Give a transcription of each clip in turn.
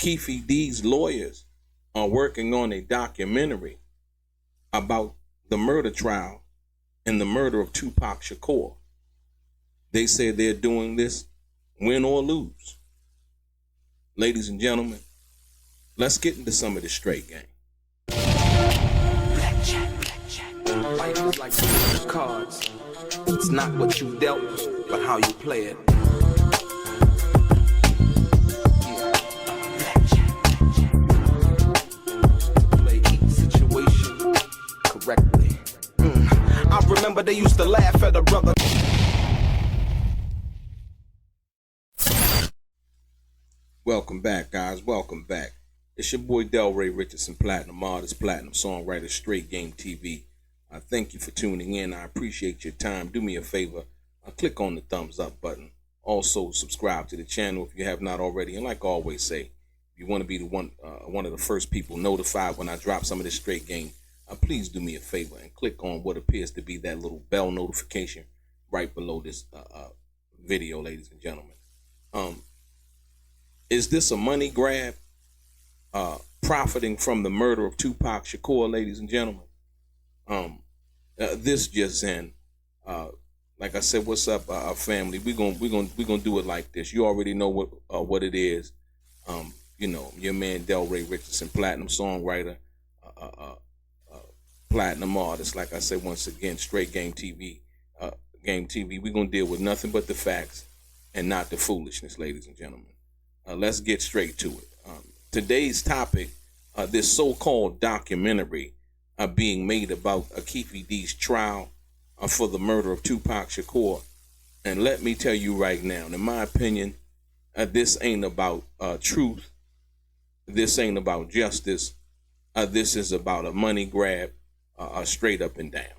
Keefe D's lawyers are working on a documentary about the murder trial and the murder of Tupac Shakur. They say they're doing this win or lose. Ladies and gentlemen, let's get into some of this straight game. Life is like those cards. It's not what you dealt, but how you play it. Play each situation correctly. I remember they used to laugh at a brother. Welcome back, guys. Welcome back. It's your boy Delray Richardson, platinum artist, platinum songwriter, Straight Game TV. I thank you for tuning in. I appreciate your time. Do me a favor. Click on the thumbs up button. Also, subscribe to the channel if you have not already. And like I always say, if you want to be the one of the first people notified when I drop some of this straight game, please do me a favor and click on what appears to be that little bell notification right below this video, ladies and gentlemen. Is this a money grab? Profiting from the murder of Tupac Shakur, ladies and gentlemen. This just in. Like I said, what's up, family? We're gonna do it like this. You already know what it is. You know, your man Delray Richardson, platinum songwriter, platinum artist. Like I said, once again, Straight Game TV. Game TV. We're gonna deal with nothing but the facts and not the foolishness, ladies and gentlemen. Let's get straight to it. Today's topic, this so-called documentary being made about Keefe D's trial for the murder of Tupac Shakur. And let me tell you right now, in my opinion, this ain't about truth. This ain't about justice. This is about a money grab, straight up and down.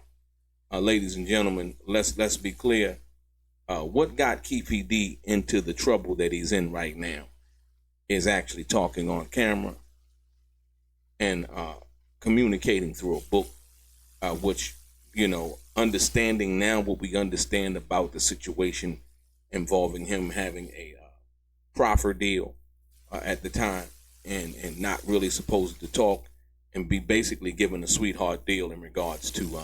Ladies and gentlemen, let's be clear. What got Keefe D into the trouble that he's in right now is actually talking on camera and communicating through a book, which, you know, understanding now what we understand about the situation involving him having a proffer deal at the time and not really supposed to talk and be basically given a sweetheart deal in regards to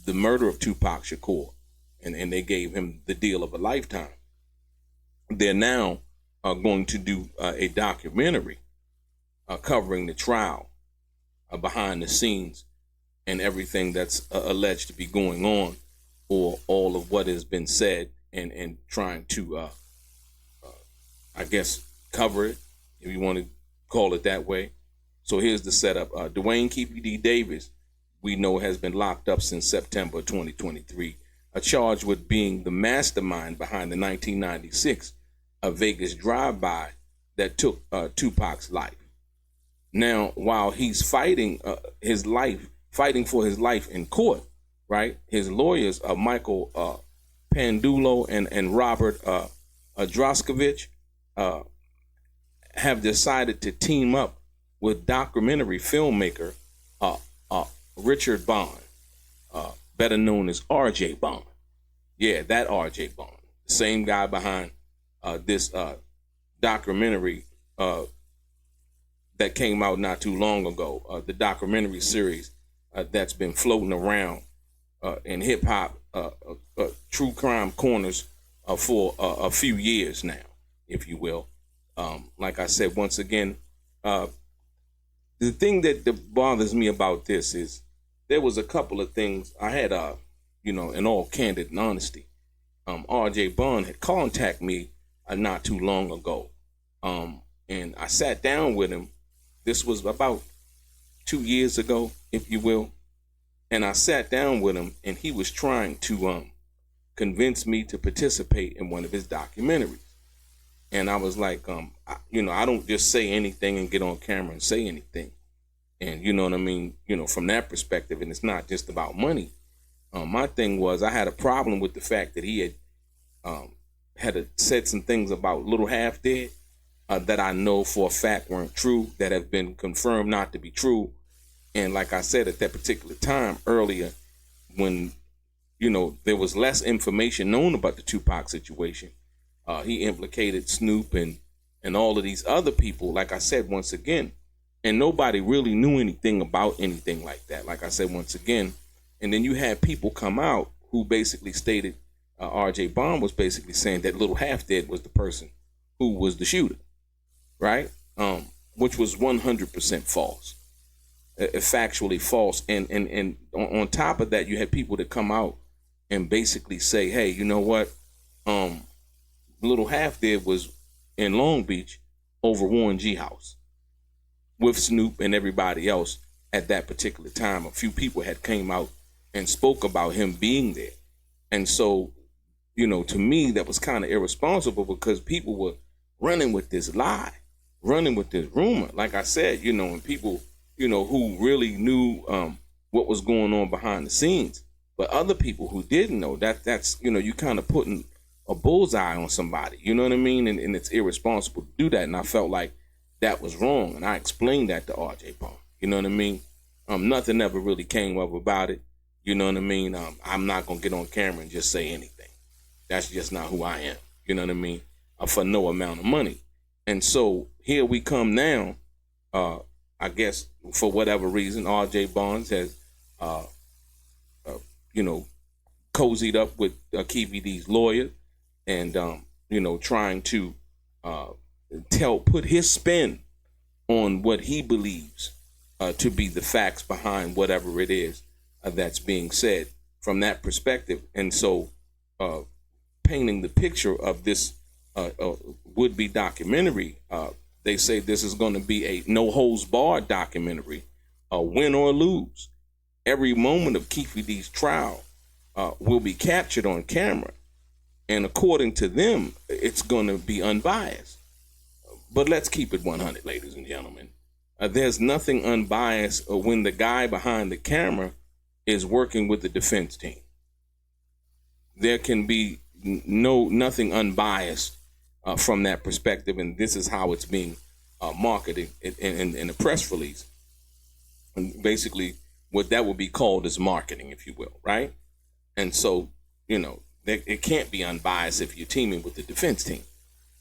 the murder of Tupac Shakur. And they gave him the deal of a lifetime. They're now going to do a documentary covering the trial, behind the scenes, and everything that's alleged to be going on, or all of what has been said, and trying to, I guess, cover it, if you want to call it that way. So here's the setup. Duane Keefe D. Davis, we know, has been locked up since September 2023. Charged with being the mastermind behind the 1996 Vegas drive-by that took Tupac's life. Now, while he's fighting for his life in court, right? His lawyers, Michael Pandulo and Robert Droskovich, have decided to team up with documentary filmmaker Richard Bond, better known as R.J. Bond. Yeah, that R.J. Bond. The same guy behind this documentary that came out not too long ago. The documentary series that's been floating around in hip-hop true crime corners for a few years now, if you will. Like I said, once again, the thing that bothers me about this is there was a couple of things. I had, in all candid and honesty, R.J. Bond had contacted me not too long ago. And I sat down with him. This was about 2 years ago, if you will. And I sat down with him, and he was trying to convince me to participate in one of his documentaries. And I was like, I don't just say anything and get on camera and say anything. And you know what I mean? From that perspective, and it's not just about money. My thing was, I had a problem with the fact that he had said some things about Little Half Dead that I know for a fact weren't true, that have been confirmed not to be true. And like I said, at that particular time earlier, when, there was less information known about the Tupac situation, he implicated Snoop and and all of these other people, like I said, once again, and nobody really knew anything about anything like that. Like I said, once again, and then you had people come out who basically stated R.J. Bond was basically saying that Little Half Dead was the person who was the shooter, right? Which was 100% false, factually false. And on top of that, you had people that come out and basically say, hey, you know what? Little Half Dead was in Long Beach over Warren G house with Snoop and everybody else at that particular time. A few people had came out and spoke about him being there. And so, you know, to me, that was kind of irresponsible because people were running with this lie, running with this rumor. Like I said, you know, and people, you know, who really knew what was going on behind the scenes. But other people who didn't know, that's, you know, you kind of putting a bullseye on somebody, you know what I mean? And it's irresponsible to do that. And I felt like that was wrong. And I explained that to RJ Bond, you know what I mean? Nothing ever really came up about it. You know what I mean? I'm not going to get on camera and just say anything. That's just not who I am. You know what I mean? For no amount of money. And so here we come now. I guess for whatever reason, RJ Bonds has, you know, cozied up with Keefe D's lawyer and, you know, trying to put his spin on what he believes to be the facts behind whatever it is that's being said from that perspective. And so painting the picture of this would-be documentary, they say this is going to be a no-holds-barred documentary, win or lose. Every moment of Keefe D's trial will be captured on camera. And according to them, it's going to be unbiased. But let's keep it 100, ladies and gentlemen. There's nothing unbiased when the guy behind the camera is working with the defense team. There can be nothing unbiased from that perspective, and this is how it's being marketed in a press release. And basically, what that would be called is marketing, if you will, right? And so, you know, it can't be unbiased if you're teaming with the defense team.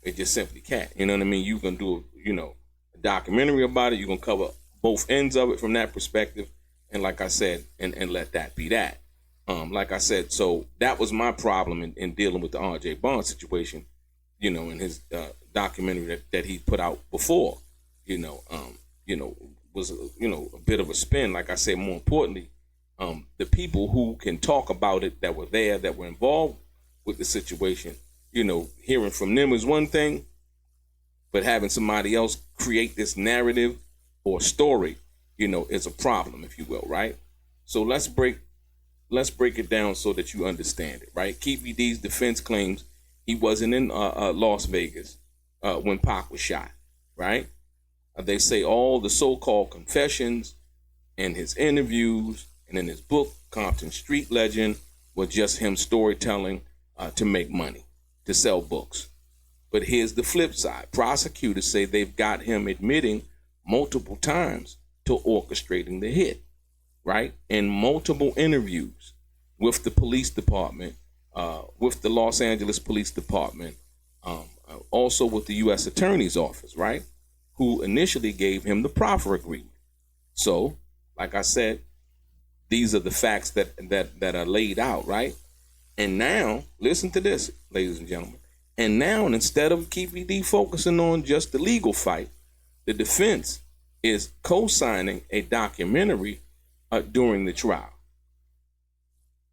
It just simply can't. You know what I mean? You can do, you know, a documentary about it. You can cover both ends of it from that perspective. And like I said, and let that be that. Like I said, so that was my problem in dealing with the R.J. Bond situation, you know, in his documentary that he put out before, you know, was, you know, a bit of a spin. Like I said, more importantly, the people who can talk about it that were there, that were involved with the situation, you know, hearing from them is one thing, but having somebody else create this narrative or story, you know, is a problem, if you will, right? So let's break it down so that you understand it, right? Keefe D's defense claims he wasn't in Las Vegas when Pac was shot, right? They say all the so-called confessions and his interviews and in his book, Compton Street Legend, were just him storytelling to make money, to sell books. But here's the flip side. Prosecutors say they've got him admitting multiple times to orchestrating the hit, right? In multiple interviews with the police department, with the Los Angeles Police Department, also with the U.S. Attorney's Office, right? Who initially gave him the proffer agreement. So, like I said, these are the facts that are laid out, right? And now, listen to this, ladies and gentlemen. And now, instead of Keefe D focusing on just the legal fight, the defense is co-signing a documentary during the trial.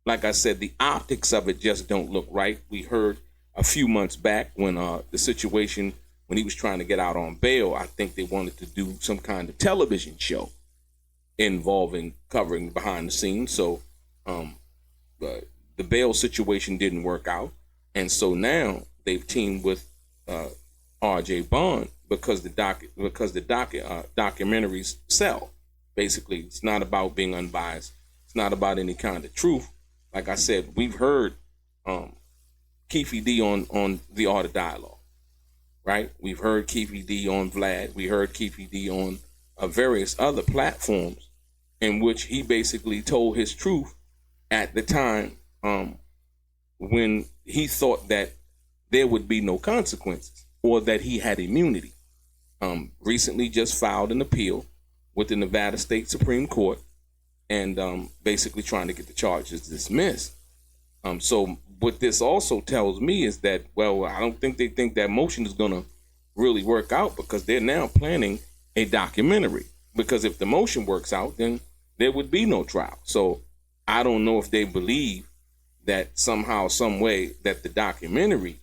Like I said, the optics of it just don't look right. We heard a few months back when the situation, when he was trying to get out on bail, I think they wanted to do some kind of television show involving covering behind the scenes. So the bail situation didn't work out. And so now they've teamed with R.J. Bond because the documentaries sell. Basically, it's not about being unbiased. It's not about any kind of truth. Like I said, we've heard Keefe D on The Art of Dialogue, right? We've heard Keefe D on Vlad. We heard Keefe D on various other platforms in which he basically told his truth at the time when he thought that there would be no consequences. or that he had immunity. Recently just filed an appeal with the Nevada State Supreme Court and basically trying to get the charges dismissed. So what this also tells me is that, well, I don't think they think that motion is going to really work out, because they're now planning a documentary. Because if the motion works out, then there would be no trial. So I don't know if they believe that somehow, some way, that the documentary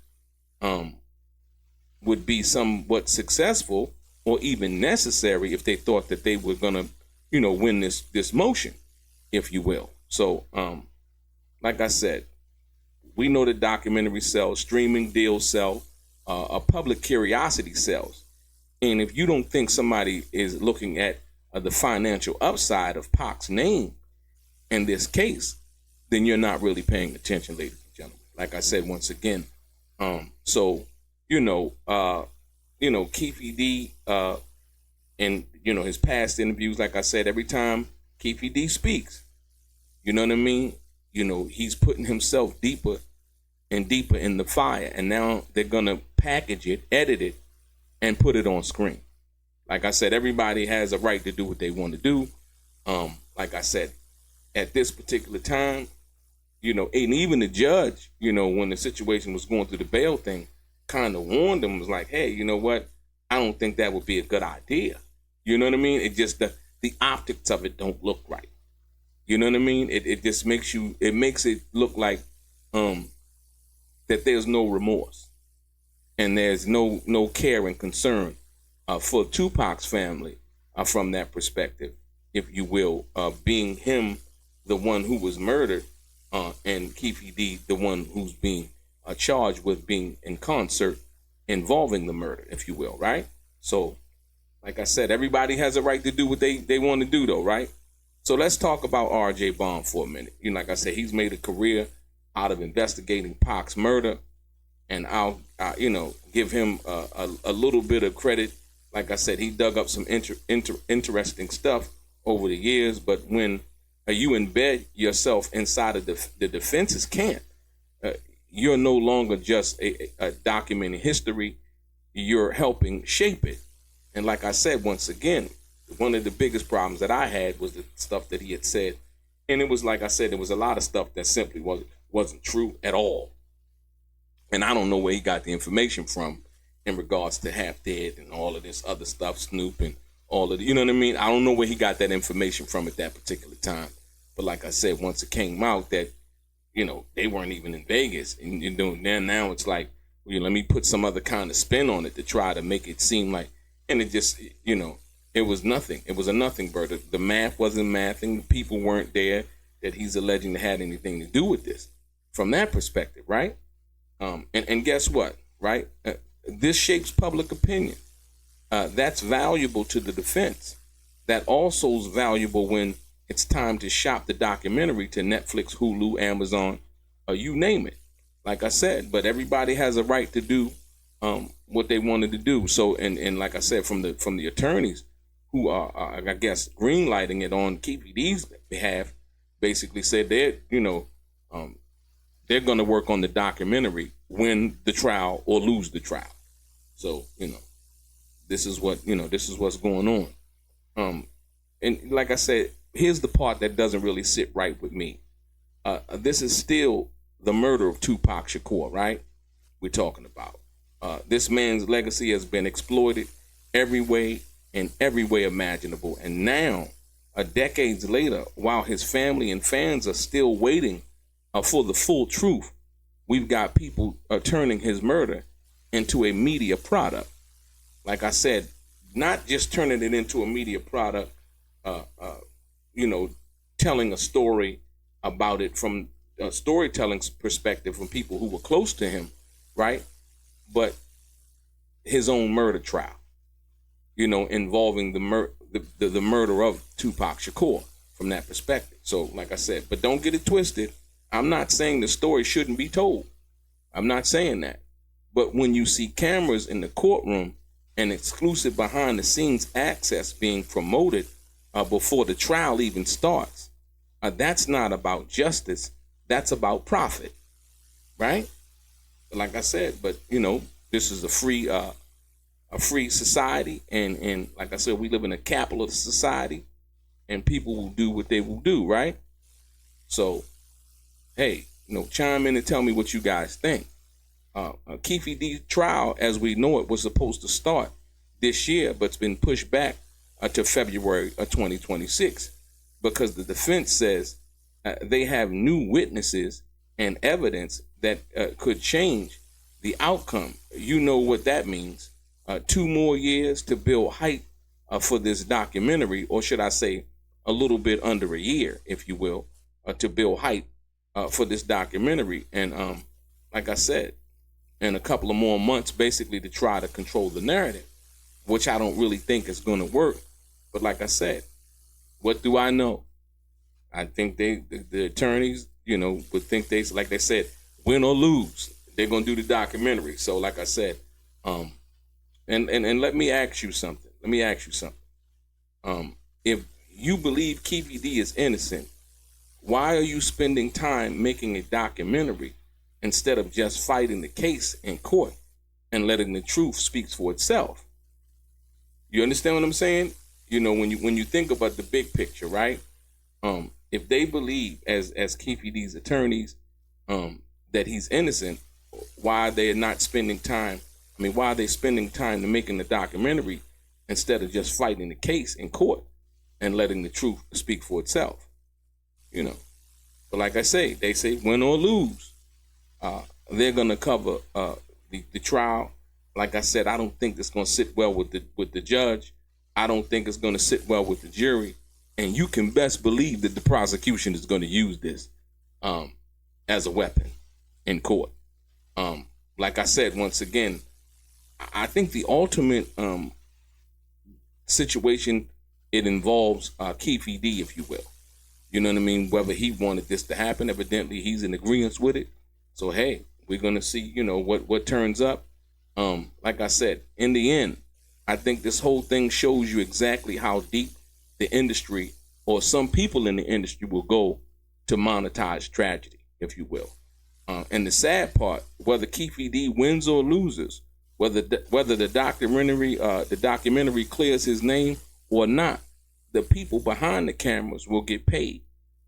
would be somewhat successful or even necessary if they thought that they were going to, win this motion, if you will. So, like I said, we know that documentary sells, streaming deals sell, a public curiosity sells. And if you don't think somebody is looking at the financial upside of Pac's name in this case, then you're not really paying attention, ladies and gentlemen. Like I said, once again, Keefe D, and his past interviews, like I said, every time Keefe D speaks, you know what I mean? He's putting himself deeper and deeper in the fire, and now they're gonna package it, edit it, and put it on screen. Like I said, everybody has a right to do what they want to do. Like I said, at this particular time, and even the judge, when the situation was going through the bail thing, kind of warned them, was like, hey, you know what? I don't think that would be a good idea. You know what I mean? It just, the optics of it don't look right. You know what I mean? It just makes it look like that there's no remorse and there's no care and concern for Tupac's family from that perspective, if you will, being him the one who was murdered, and Keefe D the one who's being charged with being in concert involving the murder, if you will, right? So, like I said, everybody has a right to do what they want to do, though, right? So let's talk about R.J. Bond for a minute. Like I said, he's made a career out of investigating Pac's murder, and I'll give him a little bit of credit. Like I said, he dug up some interesting stuff over the years, but when you embed yourself inside of the defense's camp, you're no longer just a documenting history, you're helping shape it. And like I said, once again, one of the biggest problems that I had was the stuff that he had said. And it was, like I said, there was a lot of stuff that simply wasn't true at all. And I don't know where he got the information from in regards to Half Dead and all of this other stuff, Snoop and all of the, you know what I mean? I don't know where he got that information from at that particular time. But like I said, once it came out that, they weren't even in Vegas. And then now it's like, let me put some other kind of spin on it to try to make it seem like, and it just, it was nothing. It was a nothing bird. The math wasn't mathing. The people weren't there that he's alleging to have anything to do with this from that perspective, right? And guess what, right? This shapes public opinion. That's valuable to the defense. That also is valuable when it's time to shop the documentary to Netflix, Hulu, Amazon, you name it. Like I said, but everybody has a right to do what they wanted to do. So, and like I said, from the attorneys who are, I guess, greenlighting it on Keefe D's behalf, basically said they're going to work on the documentary, win the trial or lose the trial. So, this is what's going on. And like I said, here's the part that doesn't really sit right with me. This is still the murder of Tupac Shakur, right? We're talking about. This man's legacy has been exploited every way imaginable. And now, decades later, while his family and fans are still waiting for the full truth, we've got people turning his murder into a media product. Like I said, not just turning it into a media product, telling a story about it from a storytelling perspective from people who were close to him, right? But his own murder trial, involving the murder of Tupac Shakur from that perspective. So, like I said, but don't get it twisted. I'm not saying the story shouldn't be told. I'm not saying that. But when you see cameras in the courtroom and exclusive behind the scenes access being promoted before the trial even starts, that's not about justice. That's about profit, right? Like I said, but This is a free society, and like I said, we live in a capitalist society, and people will do what they will do, right? So, hey, chime in and tell me what you guys think. Keefe D trial, as we know it, was supposed to start this year, but it's been pushed back to February of 2026 because the defense says they have new witnesses and evidence that could change the outcome. You know what that means. 2 more years to build hype for this documentary, or should I say a little bit under a year, if you will, to build hype for this documentary. And like I said, in a couple of more months, basically to try to control the narrative, which I don't really think is going to work. But like I said, what do I know? I think the attorneys, would think like they said, win or lose, they're going to do the documentary. So like I said, and let me ask you something. If you believe Keefe D is innocent, why are you spending time making a documentary instead of just fighting the case in court and letting the truth speak for itself? You understand what I'm saying? When you think about the big picture, right? If they believe, as Keefe D's attorneys, that he's innocent, why are they not spending time? Why are they spending time to making the documentary instead of just fighting the case in court and letting the truth speak for itself? But like I say, they say win or lose. They're gonna cover the trial. Like I said, I don't think it's gonna sit well with the judge. I don't think it's gonna sit well with the jury. And you can best believe that the prosecution is gonna use this as a weapon in court. Like I said, once again, I think the ultimate situation, it involves Keefe D, if you will. You know what I mean? Whether he wanted this to happen, evidently he's in agreement with it. So, hey, we're going to see, what turns up. Like I said, in the end, I think this whole thing shows you exactly how deep the industry or some people in the industry will go to monetize tragedy, if you will. And the sad part, whether Keefe D wins or loses, whether the documentary clears his name or not, the people behind the cameras will get paid.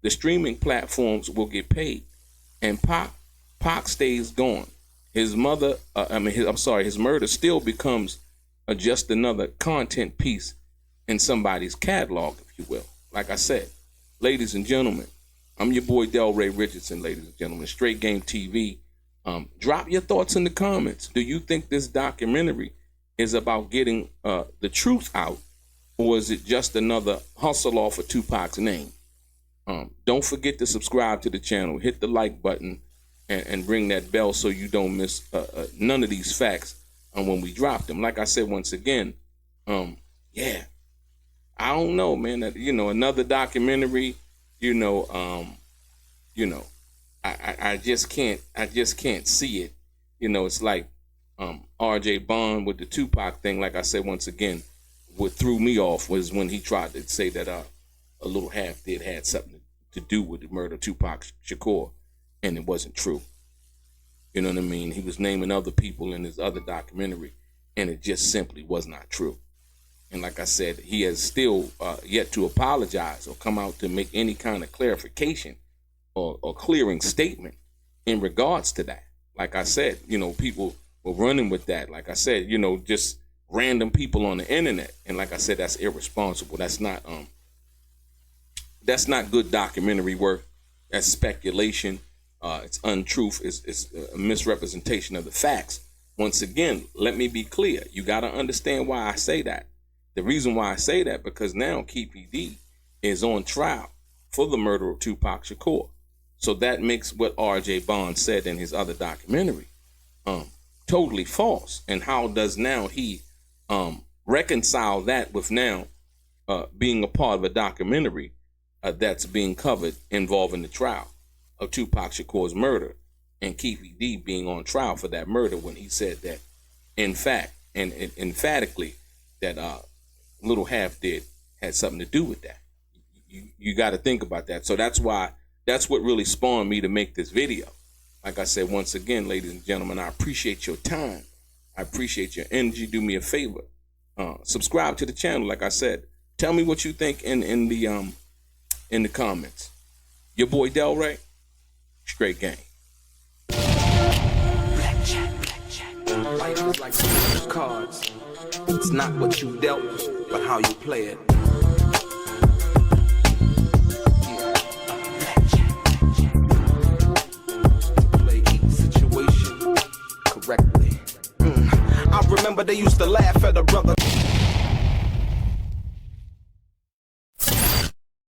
The streaming platforms will get paid, and Pac stays gone. His mother, his murder still becomes just another content piece in somebody's catalog, if you will. Like I said, ladies and gentlemen, I'm your boy Delray Richardson, ladies and gentlemen, Straight Game TV. Drop your thoughts in the comments. Do you think this documentary is about getting the truth out, or is it just another hustle off of Tupac's name? Don't forget to subscribe to the channel, hit the like button, and ring that bell so you don't miss none of these facts when we drop them. Like I said, once again, I don't know, man. Another documentary. I just can't see it. It's like RJ Bond with the Tupac thing. Like I said, once again, what threw me off was when he tried to say that a little half did had something to do with the murder of Tupac Shakur, and it wasn't true. You know what I mean? He was naming other people in his other documentary, and it just simply was not true. And like I said, he has still yet to apologize or come out to make any kind of clarification or clearing statement in regards to that. Like I said, people were running with that. Like I said, just random people on the internet. And like I said, that's irresponsible. That's not good documentary work. That's speculation. It's untruth. It's a misrepresentation of the facts. Once again, let me be clear. You got to understand why I say that. The reason why I say that, because now Keefe D is on trial for the murder of Tupac Shakur. So that makes what RJ Bond said in his other documentary totally false. And how does now he reconcile that with now being a part of a documentary that's being covered involving the trial of Tupac Shakur's murder, and Keefe D being on trial for that murder, when he said that, in fact, and emphatically, that Little Half did had something to do with that. You got to think about that. So that's what really spawned me to make this video. Like I said, once again, ladies and gentlemen, I appreciate your time. I appreciate your energy. Do me a favor. Subscribe to the channel, like I said. Tell me what you think in the comments. Your boy Delray, straight gang. Life is like some cards. It's not what you dealt, but how you play it. Play each situation correctly. I remember they used to laugh at a brother.